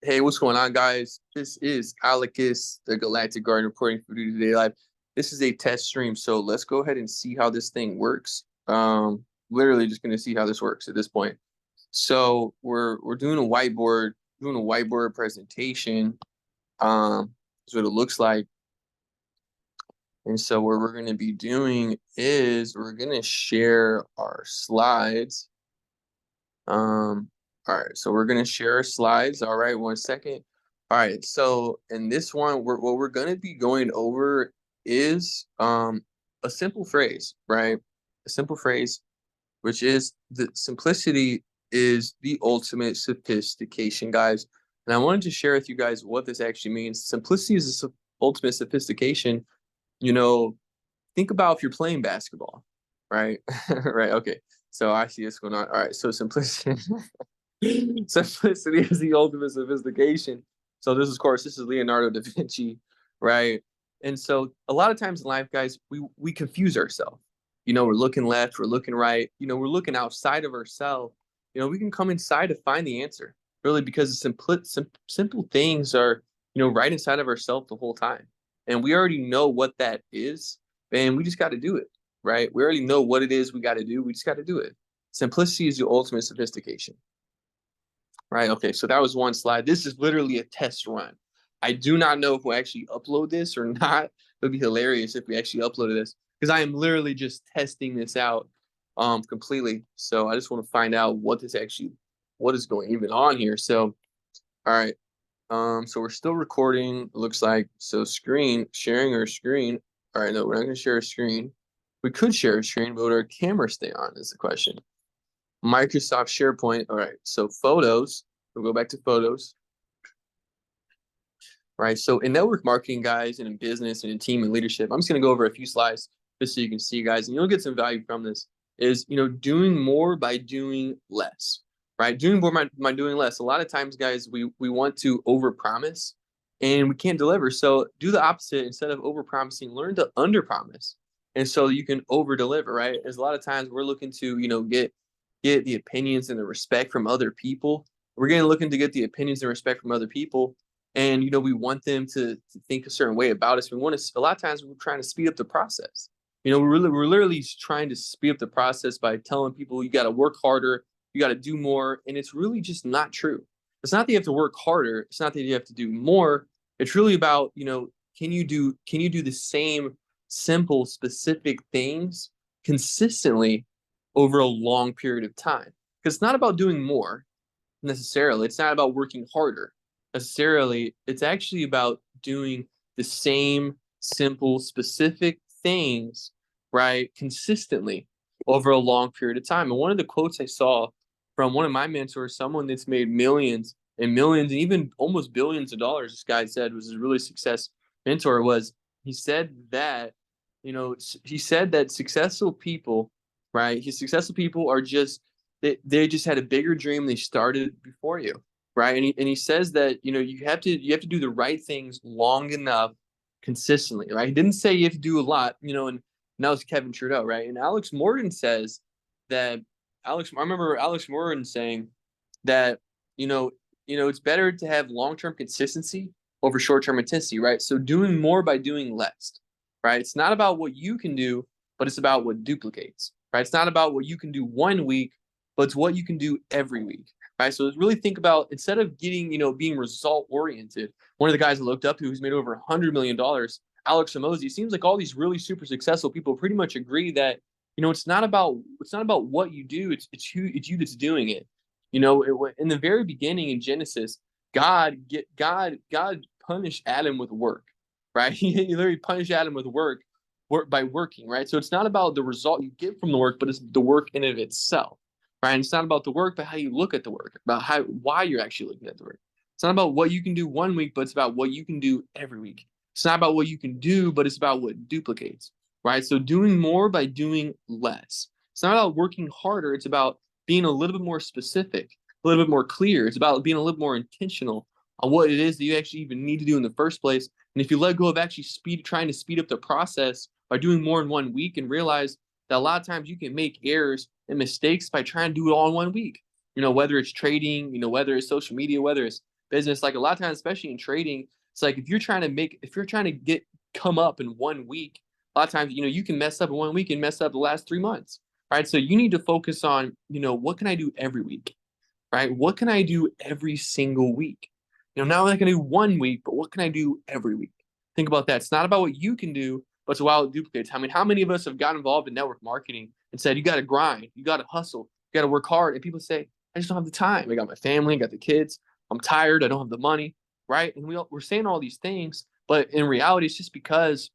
Hey, what's going on, guys? This is Alecus, the Galactic Garden, reporting for Duty Today Live. This is a test stream, so let's go ahead and see how this thing works. Literally just going to see how this works at this point. So we're doing a whiteboard presentation. That's what it looks like. And so what we're going to be doing is we're going to share our slides. All right, so we're gonna share our slides. All right, 1 second. All right, so in this one, what we're gonna be going over is a simple phrase, right? A simple phrase, which is the simplicity is the ultimate sophistication, guys. And I wanted to share with you guys what this actually means. Simplicity is the ultimate sophistication. You know, think about if you're playing basketball, right? Right, okay. So I see what's going on. All right, so simplicity. Simplicity is the ultimate sophistication. So this is, of course, this is Leonardo da Vinci, right? And so a lot of times in life, guys, we confuse ourselves. We're looking left, we're looking right, we're looking outside of ourselves. We can come inside to find the answer, really, because the simple things are, right inside of ourselves the whole time. And we already know what that is, and we just got to do it, right? We already know what it is we got to do. We just got to do it. Simplicity is the ultimate sophistication. Right. Okay. So that was one slide. This is literally a test run. I do not know if we'll actually upload this or not. It would be hilarious if we actually uploaded this because I am literally just testing this out completely. So I just want to find out what is going even on here. So, all right. So we're still recording, it looks like. So sharing our screen. All right. No, we're not going to share a screen. We could share a screen, but would our camera stay on is the question. Microsoft SharePoint. All right, so photos. We'll go back to photos. Right, so in network marketing, guys, and in business and in team and leadership, I'm just going to go over a few slides just so you can see, guys, and you'll get some value from this. Is doing more by doing less, right? Doing more by doing less. A lot of times, guys, we want to overpromise, and we can't deliver. So do the opposite. Instead of overpromising, learn to underpromise, and so you can over deliver, right? There's a lot of times we're looking to get the opinions and the respect from other people. We're going to looking to get the opinions and respect from other people. And, we want them to think a certain way about us. We want to, a lot of times we're trying to speed up the process. We're literally trying to speed up the process by telling people you got to work harder, you got to do more. And it's really just not true. It's not that you have to work harder. It's not that you have to do more. It's really about, can you do the same simple, specific things consistently over a long period of time? Because it's not about doing more necessarily. It's not about working harder necessarily. It's actually about doing the same simple, specific things, right, consistently over a long period of time. And one of the quotes I saw from one of my mentors, someone that's made millions and millions and even almost billions of dollars, this guy said was a really success mentor, was he said that, he said that successful people, right? His successful people are just they just had a bigger dream. They started before you, right? And he says that you have to do the right things long enough, consistently, right? He didn't say you have to do a lot, and that was Kevin Trudeau, right? And Alex Morgan says that I remember Alex Morgan saying that it's better to have long-term consistency over short-term intensity, right? So doing more by doing less, right? It's not about what you can do, but it's about what duplicates, right? It's not about what you can do 1 week, but it's what you can do every week, right? So really think about, instead of being result oriented, one of the guys I looked up to who's made over $100 million, Alex Hormozi, seems like all these really super successful people pretty much agree that it's not about what you do, it's you that's doing it. In the very beginning in Genesis, God punished Adam with work, right? He literally punished Adam with work by working, right? So it's not about the result you get from the work, but it's the work in of itself, right? And it's not about the work, but how you look at the work, about why you're actually looking at the work. It's not about what you can do 1 week, but it's about what you can do every week. It's not about what you can do, but it's about what duplicates, right? So doing more by doing less. It's not about working harder. It's about being a little bit more specific, a little bit more clear. It's about being a little more intentional on what it is that you actually even need to do in the first place. And if you let go of actually trying to speed up the process by doing more in 1 week, and realize that a lot of times you can make errors and mistakes by trying to do it all in 1 week. Whether it's trading, whether it's social media, whether it's business, like a lot of times, especially in trading, it's like if you're trying to come up in 1 week, a lot of times, you can mess up in 1 week and mess up the last 3 months, right? So you need to focus on, what can I do every week, right? What can I do every single week? Not only can I do 1 week, but what can I do every week? Think about that. It's not about what you can do, but it's how it duplicates. I mean, how many of us have gotten involved in network marketing and said, you got to grind, you got to hustle, you got to work hard. And people say, I just don't have the time. I got my family, I got the kids. I'm tired. I don't have the money, right? And we're saying all these things, but in reality, it's just because,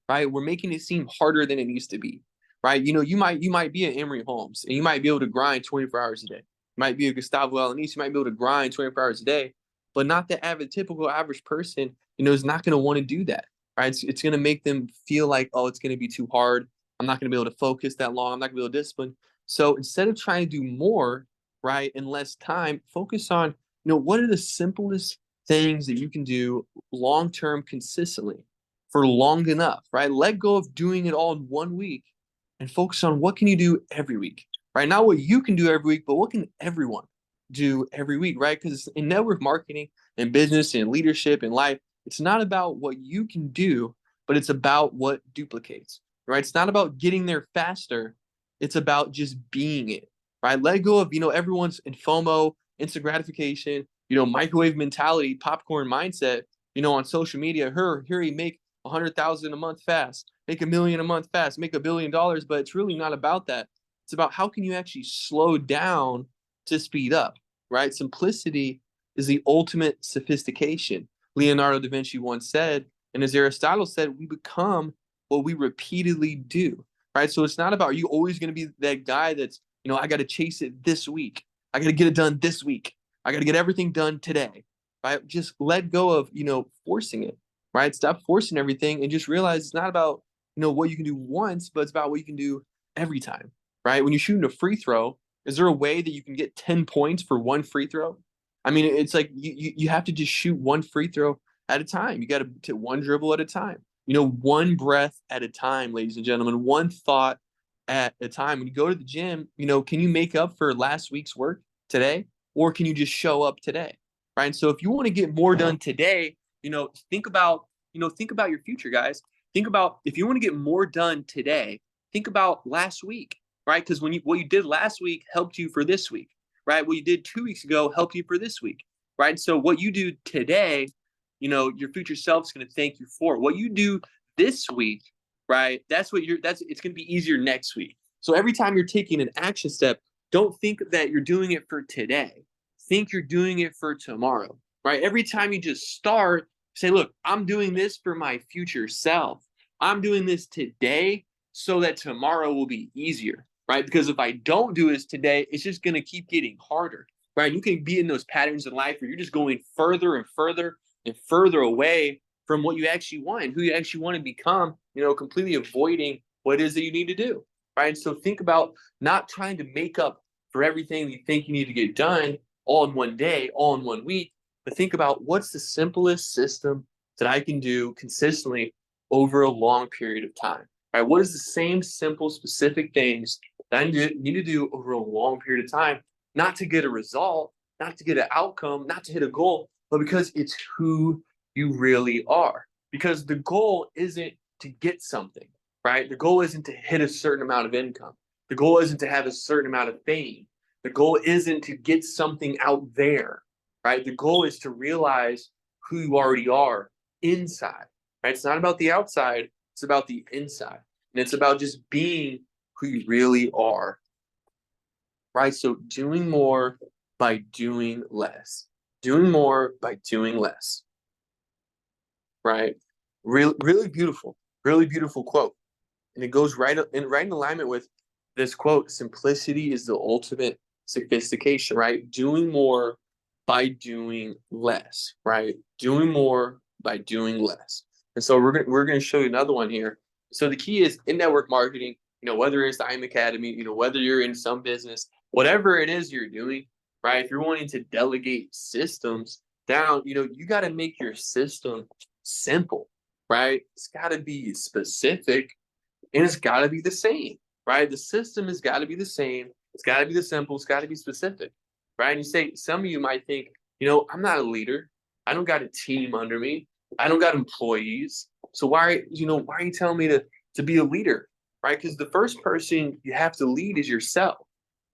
right, we're making it seem harder than it needs to be, right? You might be an Emory Holmes, and you might be able to grind 24 hours a day. You might be a Gustavo Alanis, you might be able to grind 24 hours a day, but not the typical average person, is not going to want to do that, right? It's going to make them feel like, oh, it's going to be too hard. I'm not going to be able to focus that long. I'm not going to be able to discipline. So instead of trying to do more, right, in less time, focus on, what are the simplest things that you can do long term consistently for long enough, right? Let go of doing it all in 1 week and focus on what can you do every week, right? Not what you can do every week, but what can everyone do every week, right? Because in network marketing and business and leadership and life, it's not about what you can do, but it's about what duplicates, right? It's not about getting there faster. It's about just being it, right? Let go of, everyone's in FOMO, instant gratification, microwave mentality, popcorn mindset, on social media. Here you make 100,000 a month fast, make $1 million a month fast, make $1 billion, but it's really not about that. It's about how can you actually slow down to speed up, right? Simplicity is the ultimate sophistication. Leonardo da Vinci once said, and as Aristotle said, we become what we repeatedly do, right? So it's not about, are you always going to be that guy that's, I got to chase it this week. I got to get it done this week. I got to get everything done today, right? Just let go of, forcing it, right? Stop forcing everything and just realize it's not about, what you can do once, but it's about what you can do every time, right? When you're shooting a free throw, is there a way that you can get 10 points for one free throw? I mean, it's like you have to just shoot one free throw at a time. You got to take one dribble at a time, one breath at a time, ladies and gentlemen, one thought at a time. When you go to the gym, can you make up for last week's work today? Or can you just show up today? Right. And so if you want to get more done today, think about your future, guys. Think about if you want to get more done today, think about last week, right? Because what you did last week helped you for this week, right? What you did 2 weeks ago helped you for this week, right? So what you do today, your future self's going to thank you for. What you do this week, right? It's going to be easier next week. So every time you're taking an action step, don't think that you're doing it for today. Think you're doing it for tomorrow, right? Every time you just start, say, look, I'm doing this for my future self. I'm doing this today so that tomorrow will be easier, right? Because if I don't do this today, it's just going to keep getting harder, right? You can be in those patterns in life where you're just going further and further and further away from what you actually want and who you actually want to become, completely avoiding what it is that you need to do, right? And so think about not trying to make up for everything you think you need to get done all in one day, all in 1 week, but think about what's the simplest system that I can do consistently over a long period of time, right? What is the same simple, specific things that I need to do over a long period of time, not to get a result, not to get an outcome, not to hit a goal, but because it's who you really are. Because the goal isn't to get something, right? The goal isn't to hit a certain amount of income. The goal isn't to have a certain amount of fame. The goal isn't to get something out there, right? The goal is to realize who you already are inside, right? It's not about the outside. It's about the inside. And it's about just being who you really are, right? So doing more by doing less. Doing more by doing less, right? Really beautiful quote. And it goes right in alignment with this quote: simplicity is the ultimate sophistication, right? Doing more by doing less, right? Doing more by doing less. And so we're gonna show you another one here. So the key is in network marketing, whether it's the IM Academy, whether you're in some business, whatever it is you're doing, right? If you're wanting to delegate systems down, you got to make your system simple, right? It's got to be specific and it's got to be the same, right? The system has got to be the same. It's got to be the simple. It's got to be specific, right? And some of you might think, I'm not a leader. I don't got a team under me. I don't got employees. So why are you telling me to be a leader, right? Because the first person you have to lead is yourself,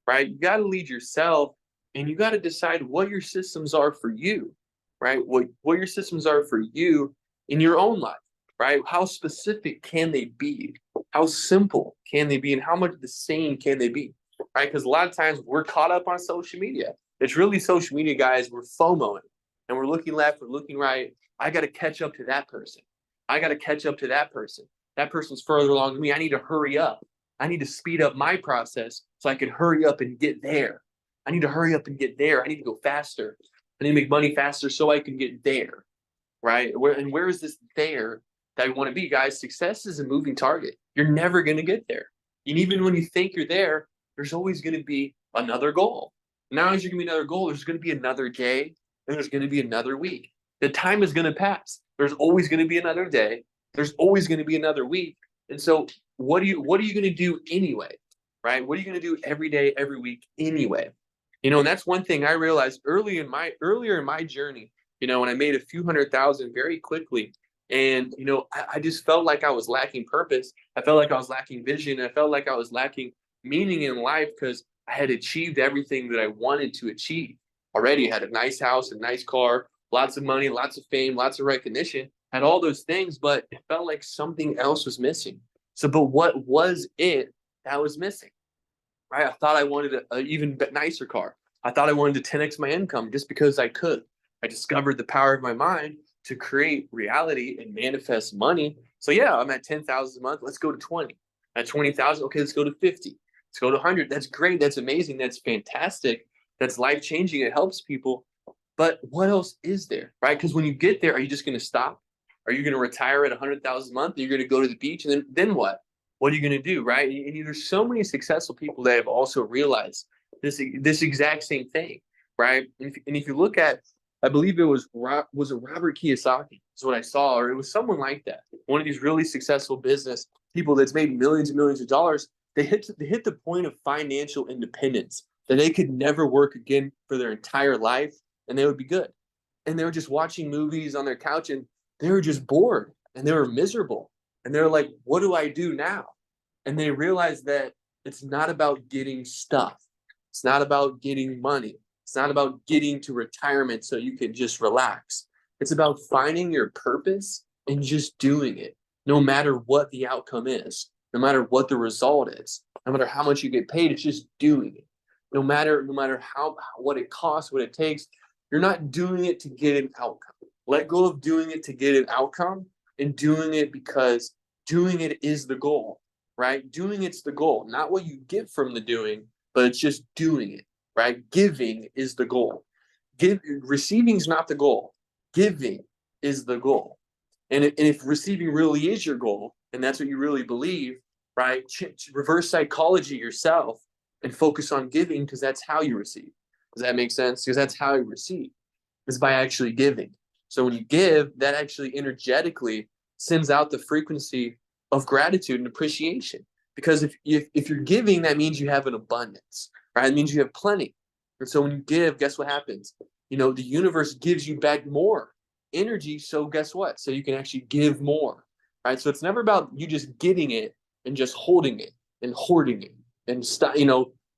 right? You got to lead yourself, and you got to decide what your systems are for you, right? What your systems are for you in your own life, right? How specific can they be? How simple can they be? And how much the same can they be, right? Because a lot of times we're caught up on social media. It's really social media, guys. We're FOMOing and we're looking left, we're looking right. I got to catch up to that person. I got to catch up to that person. That person's further along than me. I need to hurry up. I need to speed up my process so I can hurry up and get there. I need to hurry up and get there. I need to go faster. I need to make money faster so I can get there, right? Where is this there that I want to be, guys? Success is a moving target. You're never going to get there. And even when you think you're there, there's always going to be another goal. Now, as you're going to be another goal, there's going to be another day, and there's going to be another week. The time is going to pass. There's always going to be another day. There's always going to be another week. And so what are you going to do anyway? Right? What are you going to do every day, every week anyway? And that's one thing I realized earlier in my journey, when I made a few 100,000 very quickly. And, I just felt like I was lacking purpose. I felt like I was lacking vision. I felt like I was lacking meaning in life because I had achieved everything that I wanted to achieve already. I had a nice house, a nice car, lots of money, lots of fame, lots of recognition, had all those things, but it felt like something else was missing. So, but what was it that was missing? Right? I thought I wanted an even nicer car. I thought I wanted to 10x my income just because I could. I discovered the power of my mind to create reality and manifest money. So yeah, I'm at 10,000 a month. Let's go to 20. At 20,000, okay, let's go to 50. Let's go to 100. That's great. That's amazing. That's fantastic. That's life changing. It helps people. But what else is there, right? Because when you get there, are you just going to stop? Are you going to retire at 100,000 a month? Are you going to go to the beach, and then what? What are you going to do, right? And there's so many successful people that have also realized this exact same thing, right? And if you look at, I believe it was Robert Kiyosaki is what I saw, or it was someone like that. One of these really successful business people that's made millions and millions of dollars. They hit the point of financial independence that they could never work again for their entire life, and they would be good. And they were just watching movies on their couch, and they were just bored, and they were miserable. And they're like, what do I do now? And they realized that it's not about getting stuff. It's not about getting money. It's not about getting to retirement so you can just relax. It's about finding your purpose and just doing it, no matter what the outcome is, no matter what the result is, no matter how much you get paid. It's just doing it. No matter what it costs, what it takes. You're not doing it to get an outcome. Let go of doing it to get an outcome and doing it because doing it is the goal, right? Doing it's the goal, not what you get from the doing, but it's just doing it, right? Giving is the goal. Receiving is not the goal. Giving is the goal. And if receiving really is your goal, and that's what you really believe, right? Reverse psychology yourself and focus on giving because that's how you receive. Does that make sense? Because that's how you receive, is by actually giving. So when you give, that actually energetically sends out the frequency of gratitude and appreciation. Because if you're giving, that means you have an abundance, right? It means you have plenty. And so when you give, guess what happens? The universe gives you back more energy. So guess what? So you can actually give more, right? So it's never about you just getting it and just holding it and hoarding it and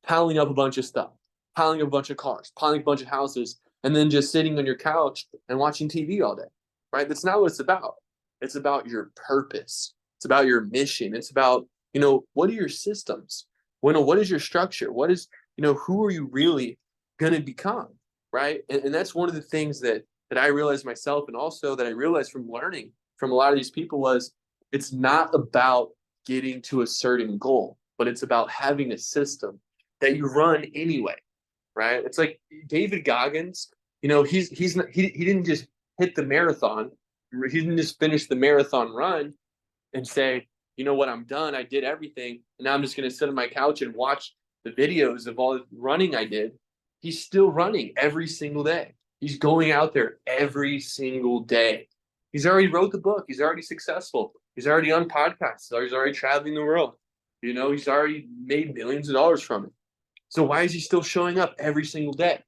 piling up a bunch of stuff, piling up a bunch of cars, piling up a bunch of houses, and then just sitting on your couch and watching TV all day, right? That's not what it's about. It's about your purpose. It's about your mission. It's about, what are your systems? What is your structure? What is, who are you really going to become, right? And that's one of the things that I realized myself, and also that I realized from learning from a lot of these people, was it's not about getting to a certain goal, but it's about having a system that you run anyway, right? It's like David Goggins, he didn't just hit the marathon. He didn't just finish the marathon run and say, you know what, I'm done. I did everything. And now I'm just going to sit on my couch and watch the videos of all the running I did. He's still running every single day. He's going out there every single day. He's already wrote the book. He's already successful. He's already on podcasts. He's already traveling the world. He's already made millions of dollars from it. So why is he still showing up every single day?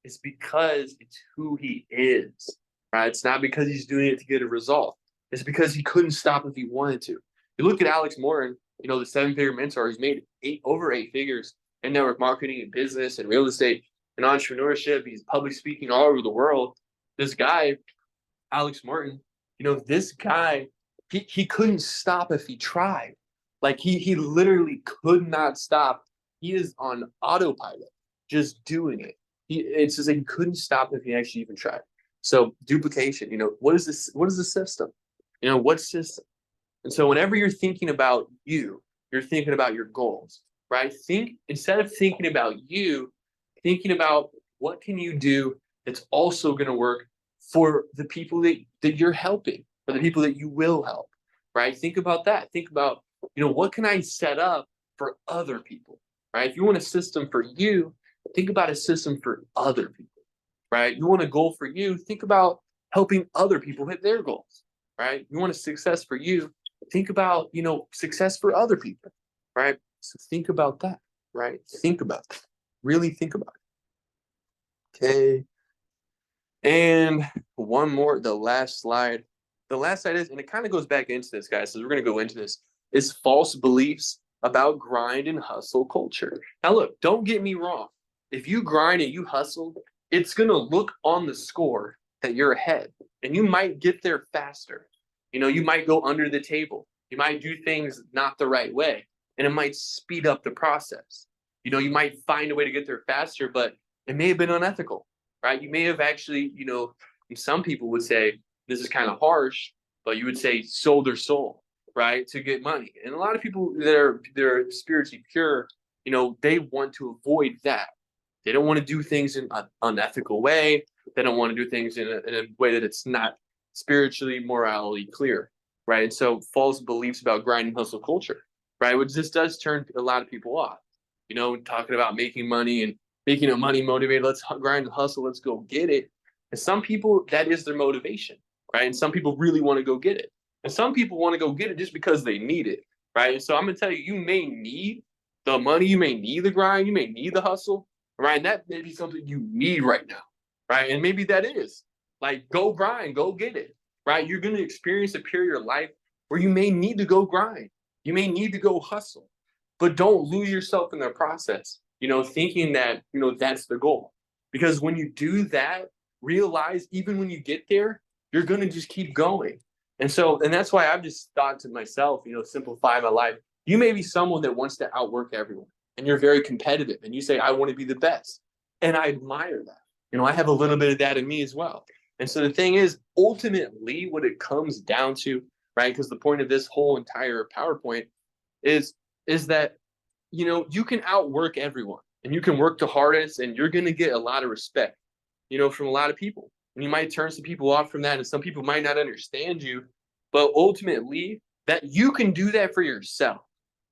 It's because it's who he is, right? It's not because he's doing it to get a result. It's because he couldn't stop if he wanted to. You look at Alex Morton, the seven-figure mentor. He's made over eight figures in network marketing and business and real estate and entrepreneurship. He's public speaking all over the world. This guy, Alex Morton, this guy, he couldn't stop if he tried. Like he literally could not stop. He is on autopilot, just doing it. It's just like he couldn't stop if he actually even tried. So duplication, what is this? What is the system? What system? And so whenever you're thinking about you're thinking about your goals, right? Instead of thinking about you, thinking about what can you do that's also going to work for the people that you're helping, for the people that you will help, right? Think about that. Think about, what can I set up for other people, right? If you want a system for you, think about a system for other people, right? You want a goal for you, think about helping other people hit their goals, right? You want a success for you, think about, success for other people, right? So think about that, right? Think about that. Really think about it. Okay. And one more, the last slide. The last slide is, and it kind of goes back into this, guys, so we're going to go into this, is false beliefs about grind and hustle culture. Now, look, don't get me wrong. If you grind and you hustle, it's going to look on the score that you're ahead, and you might get there faster. You might go under the table. You might do things not the right way, and it might speed up the process. You might find a way to get there faster, but it may have been unethical, right? You may have actually, some people would say, this is kind of harsh, but you would say sold their soul, right, to get money. And a lot of people that are spiritually pure, they want to avoid that. They don't want to do things in an unethical way. They don't want to do things in a way that it's not spiritually, morally clear, right? And so false beliefs about grind and hustle culture, right, which this does turn a lot of people off. Talking about making money and making it money motivated. Let's grind and hustle. Let's go get it. And some people, that is their motivation, right? And some people really want to go get it. And some people want to go get it just because they need it, right? And so I'm going to tell you, you may need the money, you may need the grind, you may need the hustle, right? And that may be something you need right now, right? And maybe that is like, go grind, go get it, right? You're going to experience a period of life where you may need to go grind. You may need to go hustle, but don't lose yourself in the process, thinking that, that's the goal. Because when you do that, realize even when you get there, you're going to just keep going. And that's why I've just thought to myself, simplify my life. You may be someone that wants to outwork everyone, and you're very competitive, and you say, I want to be the best. And I admire that. I have a little bit of that in me as well. And so the thing is, ultimately, what it comes down to, right, because the point of this whole entire PowerPoint is that, you can outwork everyone, and you can work the hardest, and you're going to get a lot of respect, from a lot of people. And you might turn some people off from that, and some people might not understand you, but ultimately that you can do that for yourself,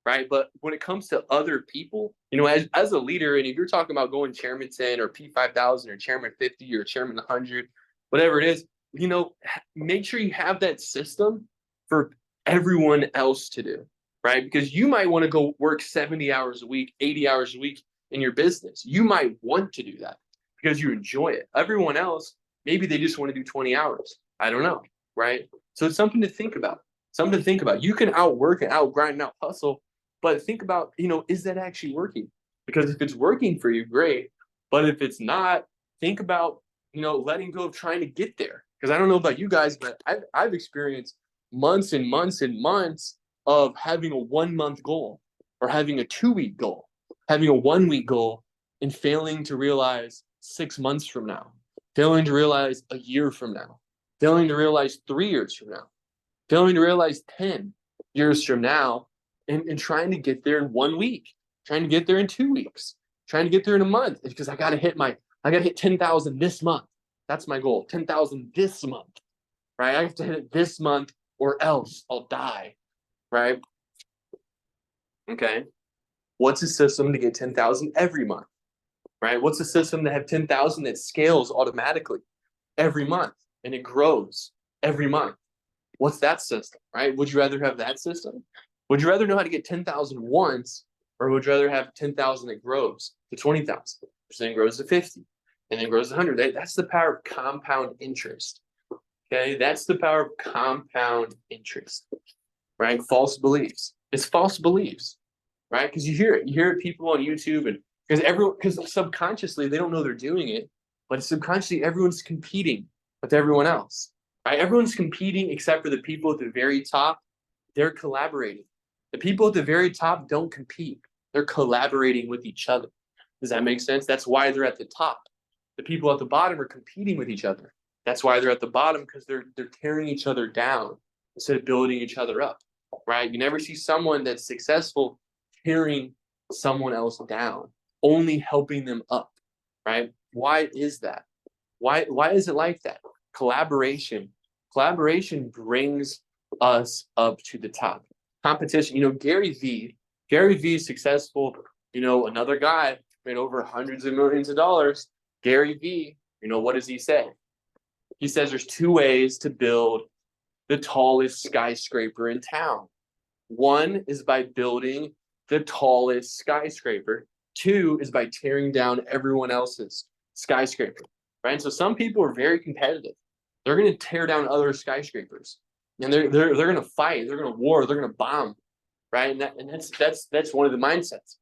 right? But when it comes to other people, as a leader, and if you're talking about going chairman 10 or P5000 or chairman 50 or chairman 100, whatever it is, make sure you have that system for everyone else to do, right? Because you might want to go work 70 hours a week, 80 hours a week in your business. You might want to do that because you enjoy it. Everyone else, maybe they just want to do 20 hours. I don't know, right? So it's something to think about. Something to think about. You can outwork and outgrind and out hustle, but think about, is that actually working? Because if it's working for you, great. But if it's not, think about, letting go of trying to get there. Because I don't know about you guys, but I've experienced months and months and months of having a 1 month goal or having a 2 week goal, having a 1 week goal, and failing to realize 6 months from now, failing to realize a year from now, failing to realize 3 years from now, failing to realize 10 years from now, and trying to get there in 1 week, trying to get there in 2 weeks, trying to get there in a month, because I got to hit 10,000 this month. That's my goal, 10,000 this month, right? I have to hit it this month or else I'll die, right? Okay. What's a system to get 10,000 every month, right? What's a system to have 10,000 that scales automatically every month and it grows every month? What's that system, right? Would you rather have that system? Would you rather know how to get 10,000 once, or would you rather have 10,000 that grows to 20,000, then grows to 50, and then grows to 100. That's the power of compound interest. Okay, that's the power of compound interest, right? False beliefs. It's false beliefs, right? Because you hear it people on YouTube, and because subconsciously they don't know they're doing it, but subconsciously everyone's competing with everyone else, right? Everyone's competing except for the people at the very top. They're collaborating. The people at the very top don't compete. They're collaborating with each other. Does that make sense? That's why they're at the top. The people at the bottom are competing with each other. That's why they're at the bottom, because they're tearing each other down instead of building each other up, right? You never see someone that's successful tearing someone else down, only helping them up, right? Why is that? Why is it like that? Collaboration brings us up to the top. Competition, Gary Vee is successful. Another guy made over hundreds of millions of dollars. Gary Vee, what does he say? He says there's two ways to build the tallest skyscraper in town. One is by building the tallest skyscraper. Two is by tearing down everyone else's skyscraper, right? And so some people are very competitive. They're going to tear down other skyscrapers, and they're going to fight. They're going to war. They're going to bomb, right? And that's one of the mindsets.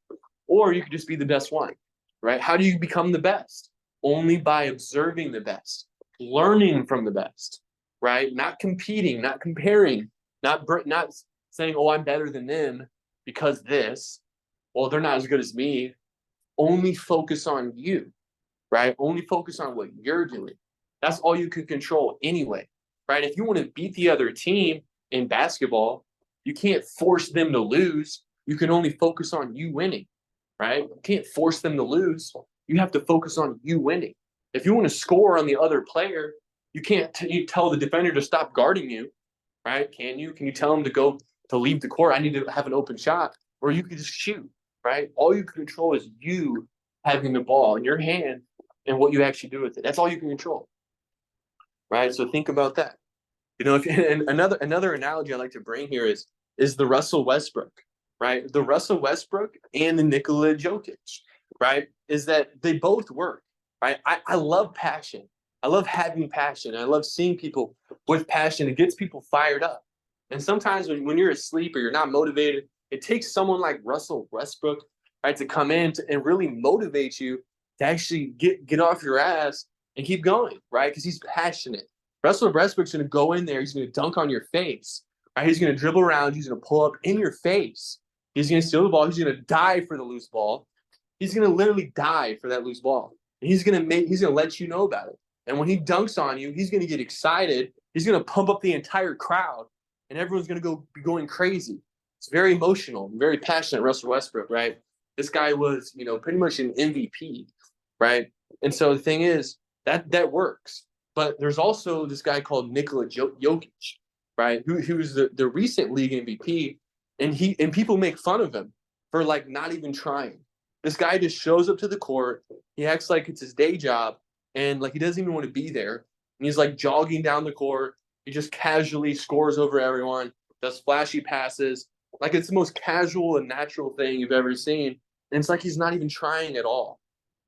Or you could just be the best one, right? How do you become the best? Only by observing the best, learning from the best, right? Not competing, not comparing, not saying, oh, I'm better than them because this, well, they're not as good as me. Only focus on you, right? Only focus on what you're doing. That's all you can control anyway, right? If you want to beat the other team in basketball, you can't force them to lose. You can only focus on you winning, right? You can't force them to lose. You have to focus on you winning. If you want to score on the other player, you can't you tell the defender to stop guarding you, right? Can you? Can you tell him to leave the court? I need to have an open shot. Or you can just shoot, right? All you can control is you having the ball in your hand and what you actually do with it. That's all you can control, right? So think about that. And another analogy I like to bring here is the Russell Westbrook, right? The Russell Westbrook and the Nikola Jokic, right? Is that they both work, right? I love passion. I love having passion. I love seeing people with passion. It gets people fired up. And sometimes when you're asleep or you're not motivated, it takes someone like Russell Westbrook, right, to come in and really motivate you to actually get off your ass and keep going, right? Because he's passionate. Russell Westbrook's going to go in there. He's going to dunk on your face, right? He's going to dribble around. He's going to pull up in your face. He's going to steal the ball. He's going to die for the loose ball. He's going to literally die for that loose ball. And he's going to let you know about it. And when he dunks on you, he's going to get excited. He's going to pump up the entire crowd, and everyone's going to be going crazy. It's very emotional, very passionate, Russell Westbrook, right? This guy was, pretty much an MVP, right? And so the thing is that works. But there's also this guy called Nikola Jokic, right? Who's the recent league MVP, and people make fun of him for like not even trying. This guy just shows up to the court. He acts like it's his day job, and like he doesn't even want to be there. And he's like jogging down the court. He just casually scores over everyone, does flashy passes. Like it's the most casual and natural thing you've ever seen. And it's like he's not even trying at all.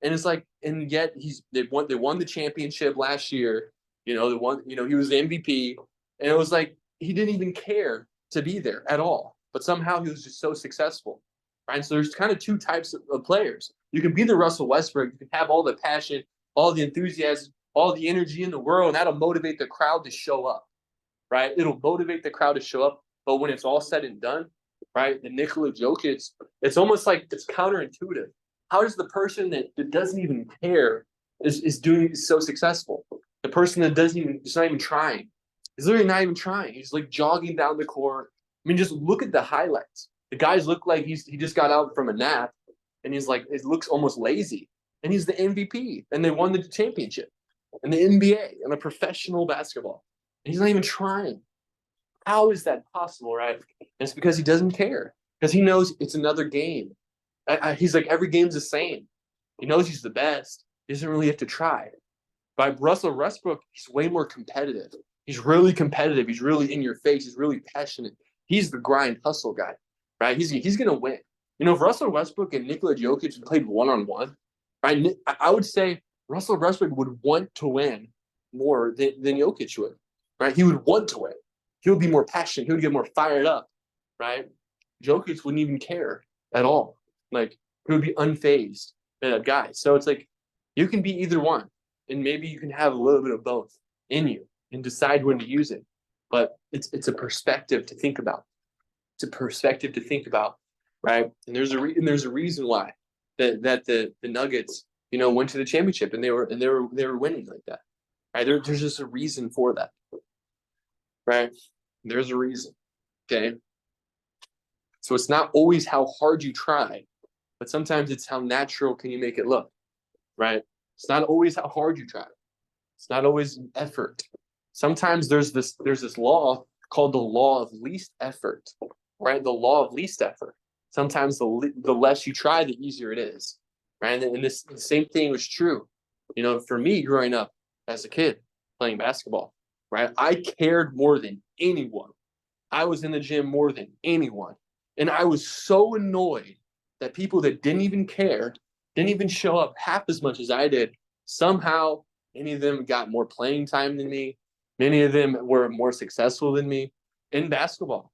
And it's like, and yet they won the championship last year. He was the MVP. And it was like he didn't even care to be there at all. But somehow he was just so successful. Right? So there's kind of two types of players. You can be the Russell Westbrook. You can have all the passion, all the enthusiasm, all the energy in the world, and that'll motivate the crowd to show up. Right? It'll motivate the crowd to show up. But when it's all said and done, right, the Nikola Jokic, it's almost like it's counterintuitive. How does the person that doesn't even care is so successful? The person that is not even trying. He's literally not even trying. He's like jogging down the court. I mean, just look at the highlights. The guys look like he just got out from a nap, and he's like, it looks almost lazy. And he's the MVP, and they won the championship, and the NBA, and a professional basketball. And he's not even trying. How is that possible, right? And it's because he doesn't care. Because he knows it's another game. He's like, every game's the same. He knows he's the best. He doesn't really have to try. By Russell Westbrook, he's way more competitive. He's really competitive. He's really in your face. He's really passionate. He's the grind hustle guy, right? He's going to win. If Russell Westbrook and Nikola Jokic played one-on-one, right, I would say Russell Westbrook would want to win more than Jokic would, right? He would want to win. He would be more passionate. He would get more fired up, right? Jokic wouldn't even care at all. Like, he would be unfazed by that guy. So it's like, you can be either one, and maybe you can have a little bit of both in you and decide when to use it. But it's a perspective to think about. It's a perspective to think about, right? And there's a reason why that the Nuggets, went to the championship and they were winning like that, right? There's just a reason for that, right? There's a reason. Okay. So it's not always how hard you try, but sometimes it's how natural can you make it look, right? It's not always how hard you try. It's not always effort. Sometimes there's this law called the law of least effort, right? The law of least effort. Sometimes the less you try, the easier it is, right? And the same thing was true, for me growing up as a kid playing basketball, right? I cared more than anyone. I was in the gym more than anyone. And I was so annoyed that people that didn't even care, didn't even show up half as much as I did, somehow many of them got more playing time than me. Many of them were more successful than me in basketball,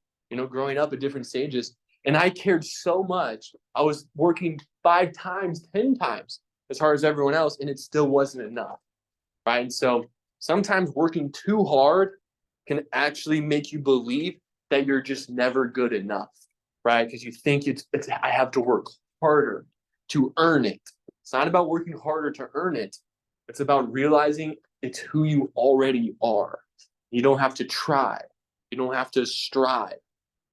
growing up at different stages. And I cared so much. I was working 5 times, 10 times as hard as everyone else, and it still wasn't enough, right? And so sometimes working too hard can actually make you believe that you're just never good enough, right? Because you think I have to work harder to earn it. It's not about working harder to earn it. It's about realizing it's who you already are. You don't have to try. You don't have to strive.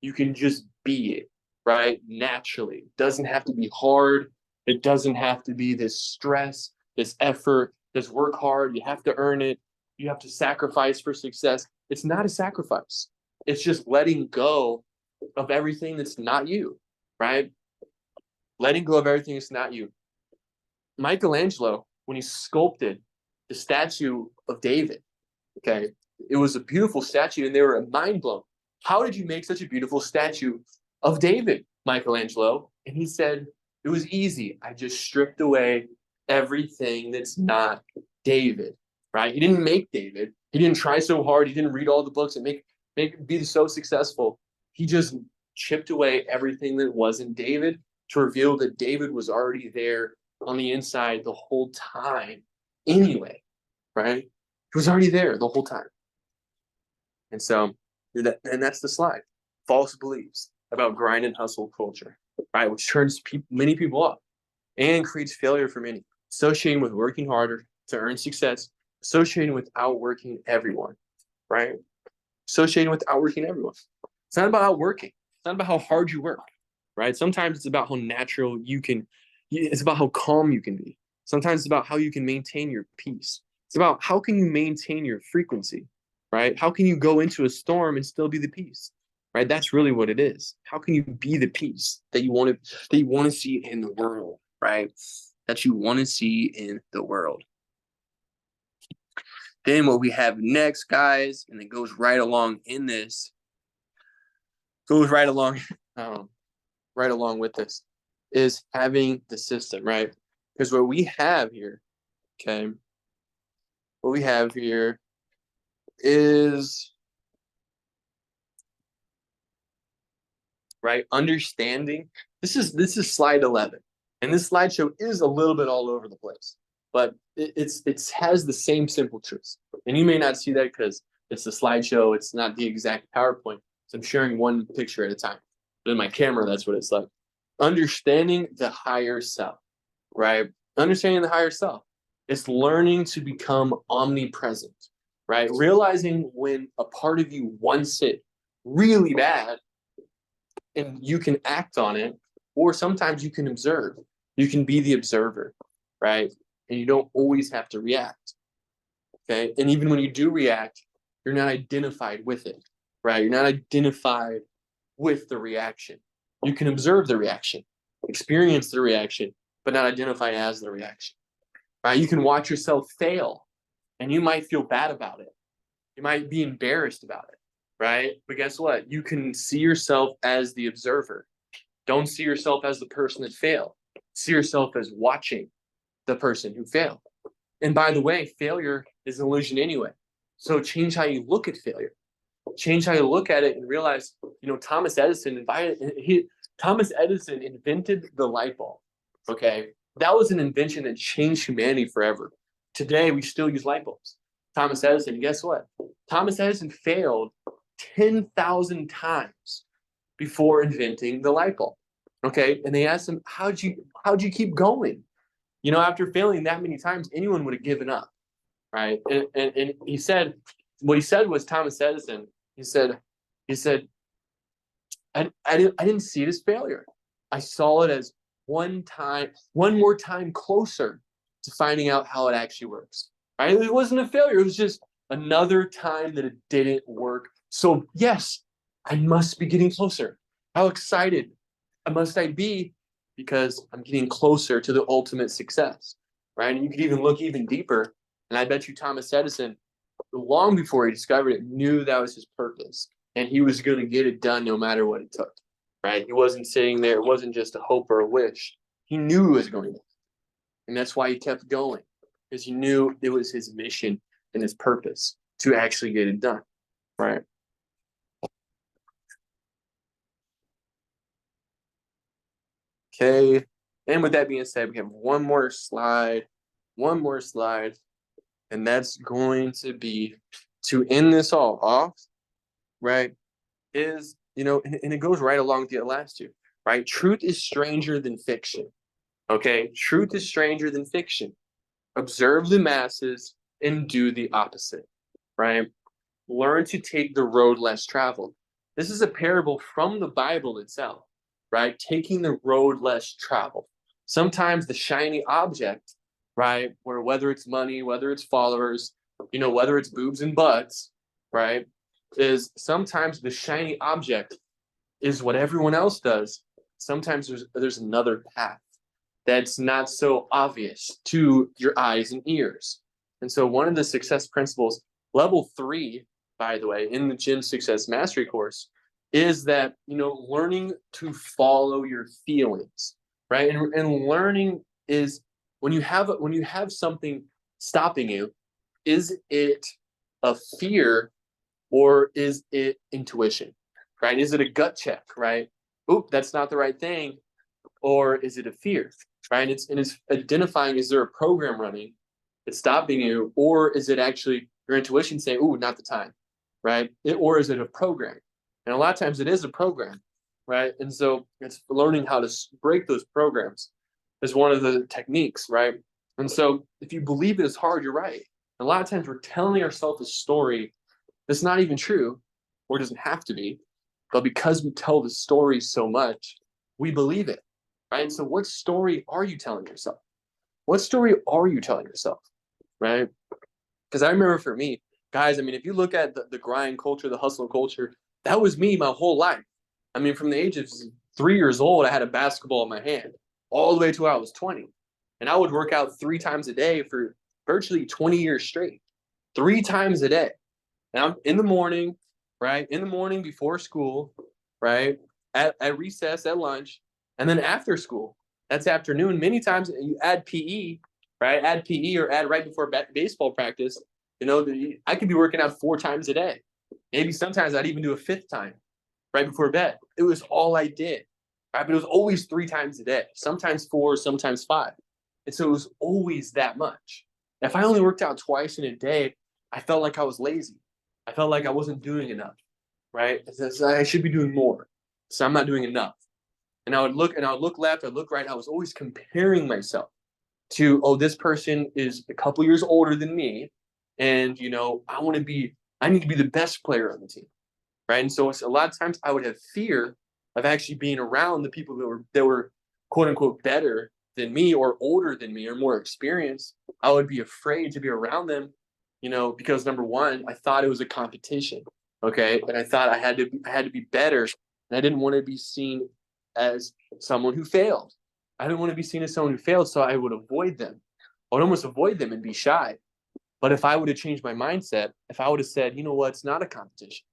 You can just be it, right? Naturally. It doesn't have to be hard. It doesn't have to be this stress, this effort, this work hard. You have to earn it. You have to sacrifice for success. It's not a sacrifice. It's just letting go of everything that's not you, right? Letting go of everything that's not you. Michelangelo, when he sculpted the statue of David, okay, it was a beautiful statue, and they were mind blown. How did you make such a beautiful statue of David, Michelangelo? And he said, it was easy. I just stripped away everything that's not David, right? He didn't make David. He didn't try so hard. He didn't read all the books and be so successful. He just chipped away everything that wasn't David to reveal that David was already there on the inside the whole time anyway, right? He was already there the whole time. And so, that's the slide. False beliefs about grind and hustle culture, right? Which turns many people off and creates failure for many. Associating with working harder to earn success, associating with outworking everyone, right? Associating with outworking everyone. It's not about outworking. It's not about how hard you work, right? Sometimes it's about how natural it's about how calm you can be. Sometimes it's about how you can maintain your peace. It's about how can you maintain your frequency, right? How can you go into a storm and still be the peace, right? That's really what it is. How can you be the peace that you want to see in the world, right? That you want to see in the world. Then what we have next, guys, and it goes right along in this, right along with this, is having the system, right? Because what we have here is, right, understanding. This is slide 11, and this slideshow is a little bit all over the place, but it has the same simple truths. And you may not see that because it's a slideshow. It's not the exact PowerPoint. So I'm sharing one picture at a time. But in my camera, that's what it's like. Understanding the higher self, right? Understanding the higher self. It's learning to become omnipresent, right? Realizing when a part of you wants it really bad and you can act on it, or sometimes you can observe. You can be the observer, right? And you don't always have to react, okay? And even when you do react, you're not identified with it, right? You're not identified with the reaction. You can observe the reaction, experience the reaction, but not identify as the reaction, right? You can watch yourself fail, and you might feel bad about it. You might be embarrassed about it, right? But guess what? You can see yourself as the observer. Don't see yourself as the person that failed. See yourself as watching the person who failed. And by the way, failure is an illusion anyway. So change how you look at failure. Change how you look at it and realize, Thomas Edison invented the light bulb. Okay. That was an invention that changed humanity forever. Today, we still use light bulbs. Thomas Edison, guess what? Thomas Edison failed 10,000 times before inventing the light bulb. Okay. And they asked him, how'd you keep going? After failing that many times, anyone would have given up. Right. And he said, what he said was, Thomas Edison, he said, I didn't see it as failure. I saw it as one more time closer to finding out how it actually works. Right? It wasn't a failure. It was just another time that it didn't work. So yes, I must be getting closer. How excited must I be? Because I'm getting closer to the ultimate success. Right? And you could even look even deeper. And I bet you Thomas Edison, long before he discovered it, knew that was his purpose. And he was going to get it done no matter what it took. Right? He wasn't sitting there. It wasn't just a hope or a wish. He knew it was going to. And that's why he kept going. Because he knew it was his mission and his purpose to actually get it done. Right? Okay. And with that being said, we have one more slide. And that's going to be, to end this all off, right, is, and it goes right along with the last two, right? Truth is stranger than fiction. Okay? Truth is stranger than fiction. Observe the masses and do the opposite, right? Learn to take the road less traveled. This is a parable from the Bible itself, right? Taking the road less traveled. Sometimes the shiny object, right, where whether it's money, whether it's followers, whether it's boobs and butts, right, is sometimes the shiny object is what everyone else does. Sometimes there's another path that's not so obvious to your eyes and ears. And so one of the success principles, level 3, by the way, in the Gym Success Mastery course, is that, learning to follow your feelings, right? And learning is when you have something stopping you, is it a fear or is it intuition, right? Is it a gut check, right? Oop, that's not the right thing. Or is it a fear, right? And it's identifying, is there a program running that's stopping you, or is it actually your intuition saying, ooh, not the time, right? Or is it a program? And a lot of times it is a program, right? And so it's learning how to break those programs is one of the techniques, right? And so if you believe it is hard, you're right. A lot of times we're telling ourselves a story that's not even true, or doesn't have to be, but because we tell the story so much, we believe it, right? And so what story are you telling yourself? What story are you telling yourself, right? Because I remember for me, guys, if you look at the grind culture, the hustle culture, that was me my whole life. From the age of 3 years old, I had a basketball in my hand all the way to I was 20. And I would work out 3 times a day for virtually 20 years straight, 3 times a day. And I'm in the morning, right? In the morning before school, right? At recess, at lunch, and then after school. That's afternoon. Many times you add PE, right? Add PE or add right before baseball practice. I could be working out 4 times a day. Maybe sometimes I'd even do a 5th time right before bed. It was all I did, right? But it was always 3 times a day, sometimes 4, sometimes 5. And so it was always that much. If I only worked out twice in a day, I felt like I was lazy. I felt like I wasn't doing enough, right? I should be doing more. So I'm not doing enough. And I would look left, I'd look right. I was always comparing myself to, oh, this person is a couple years older than me. And, I need to be the best player on the team, right? And so a lot of times I would have fear of actually being around the people that were quote unquote better than me or older than me or more experienced. I would be afraid to be around them, because number one, I thought it was a competition, okay? And I thought I had to be better, and I didn't want to be seen as someone who failed. I didn't want to be seen as someone who failed, so I would avoid them. I would almost avoid them and be shy. But if I would have changed my mindset, if I would have said, you know what, it's not a competition.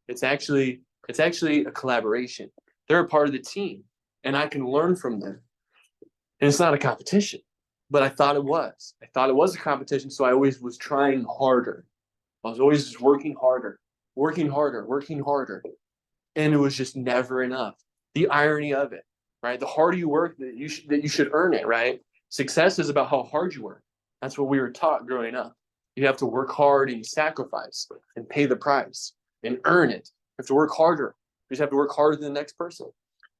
It's actually a collaboration. They're a part of the team, and I can learn from them. And it's not a competition. but I thought it was. I thought it was a competition, so I always was trying harder. I was always just working harder, working harder, working harder, and it was just never enough. The irony of it, right? The harder you work, that you should earn it, right? Success is about how hard you work. That's what we were taught growing up. You have to work hard and sacrifice and pay the price and earn it. You have to work harder. You just have to work harder than the next person.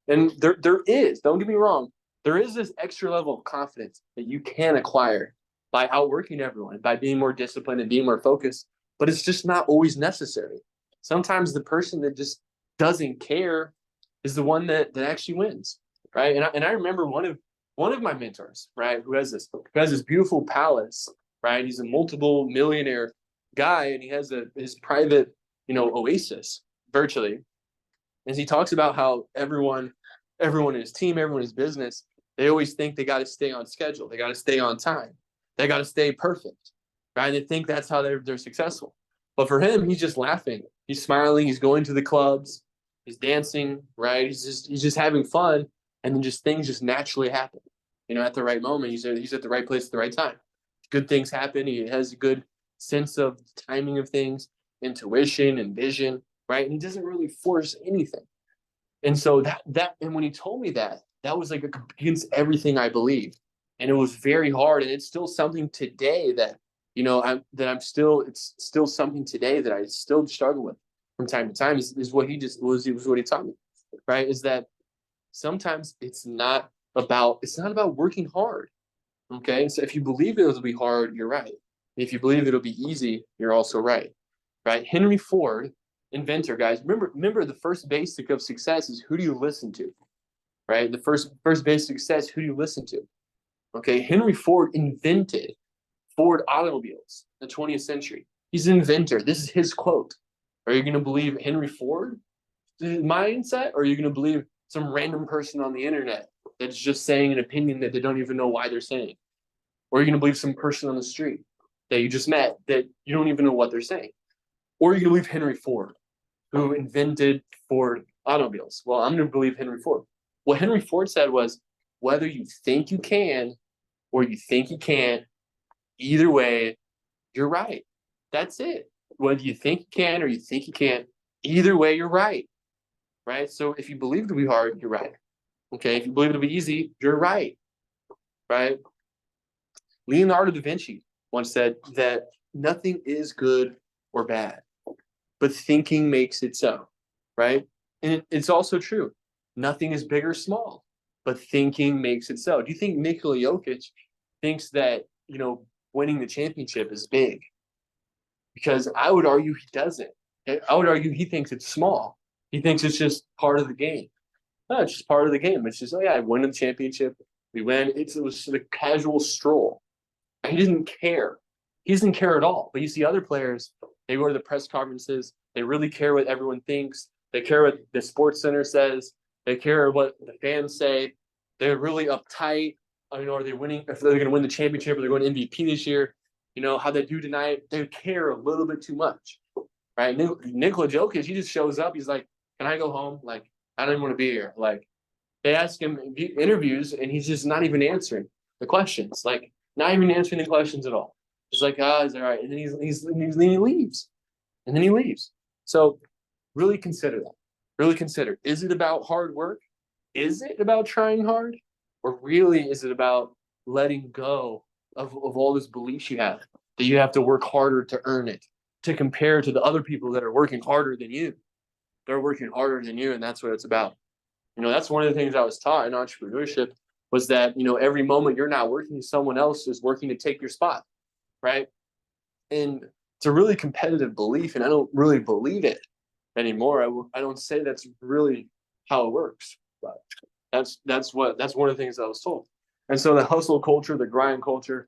And there is, don't get me wrong, there is this extra level of confidence that you can acquire by outworking everyone, by being more disciplined and being more focused, but it's just not always necessary. Sometimes the person that just doesn't care is the one that actually wins, right? And I remember one of my mentors, right, who has this beautiful palace, right? He's a multiple millionaire guy, and he has his private, oasis virtually. As he talks about how everyone in his team, everyone in his business, they always think they got to stay on schedule, they got to stay on time, they got to stay perfect, right? And they think that's how they're successful. But for him, he's just laughing, he's smiling, he's going to the clubs, he's dancing, right? He's just having fun, and then just things just naturally happen. At the right moment, he's at the right place at the right time. Good things happen. He has a good sense of timing of things, intuition and vision, right? And he doesn't really force anything. And so and when he told me that was like against everything I believed, and it was very hard. And it's still something today that it's still something today that I still struggle with from time to time. Is what he just was what he taught me, right? Is that sometimes it's not about working hard. Okay, so if you believe it'll be hard, you're right. If you believe it'll be easy, you're also right. Right? Henry Ford, inventor, guys. Remember the first basic of success is who do you listen to? Right? The first basic success, who do you listen to? Okay, Henry Ford invented Ford automobiles in the 20th century. He's an inventor. This is his quote. Are you going to believe Henry Ford mindset, or are you going to believe some random person on the internet that's just saying an opinion that they don't even know why they're saying? Or are you going to believe some person on the street that you just met that you don't even know what they're saying? Or are you going to believe Henry Ford, who invented Ford automobiles? Well, I'm going to believe Henry Ford. What Henry Ford said was, whether you think you can or you think you can't, either way, you're right. That's it. Whether you think you can or you think you can't, either way, you're right. Right? So if you believe it'll be hard, you're right. Okay? If you believe it'll be easy, you're right. Right? Leonardo da Vinci once said that nothing is good or bad, but thinking makes it so. Right? And it's also true. Nothing is big or small, but thinking makes it so. Do you think Nikola Jokic thinks that, winning the championship is big? Because I would argue he doesn't. I would argue he thinks it's small. He thinks it's just part of the game. No, it's just part of the game. It's just, oh yeah, I win the championship. We win. It was a casual stroll. He didn't care. He doesn't care at all. But you see other players, they go to the press conferences. They really care what everyone thinks. They care what the sports center says. They care what the fans say. They're really uptight. Are they winning? If they're going to win the championship, or they're going to MVP this year, how they do tonight. They care a little bit too much, right? Nikola Jokic, he just shows up. He's like, "Can I go home? Like, I don't even want to be here." Like, they ask him in interviews, and he's just not even answering the questions. Like, not even answering the questions at all. Just like, is all right. And then he leaves. And then he leaves. So really consider that. Really consider. Is it about hard work? Is it about trying hard? Or really is it about letting go of all those beliefs you have, that you have to work harder to earn it, to compare to the other people that are working harder than you? They're working harder than you, and that's what it's about. That's one of the things I was taught in entrepreneurship, was that, every moment you're not working, someone else is working to take your spot, right? And it's a really competitive belief, and I don't really believe it anymore. I don't say that's really how it works, but that's one of the things I was told. And so the hustle culture, the grind culture,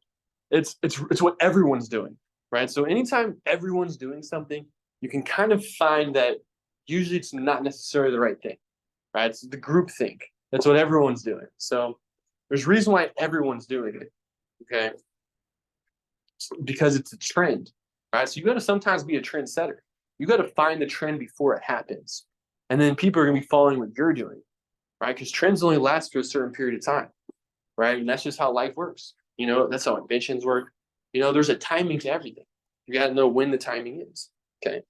it's what everyone's doing, right? So anytime everyone's doing something, you can kind of find that usually it's not necessarily the right thing, right? It's the group think. That's what everyone's doing. So there's a reason why everyone's doing it, okay? Because it's a trend, right? So you got to sometimes be a trendsetter. You got to find the trend before it happens. And then people are going to be following what you're doing, right? Because trends only last for a certain period of time, right? And that's just how life works. That's how inventions work. There's a timing to everything. You got to know when the timing is. Okay.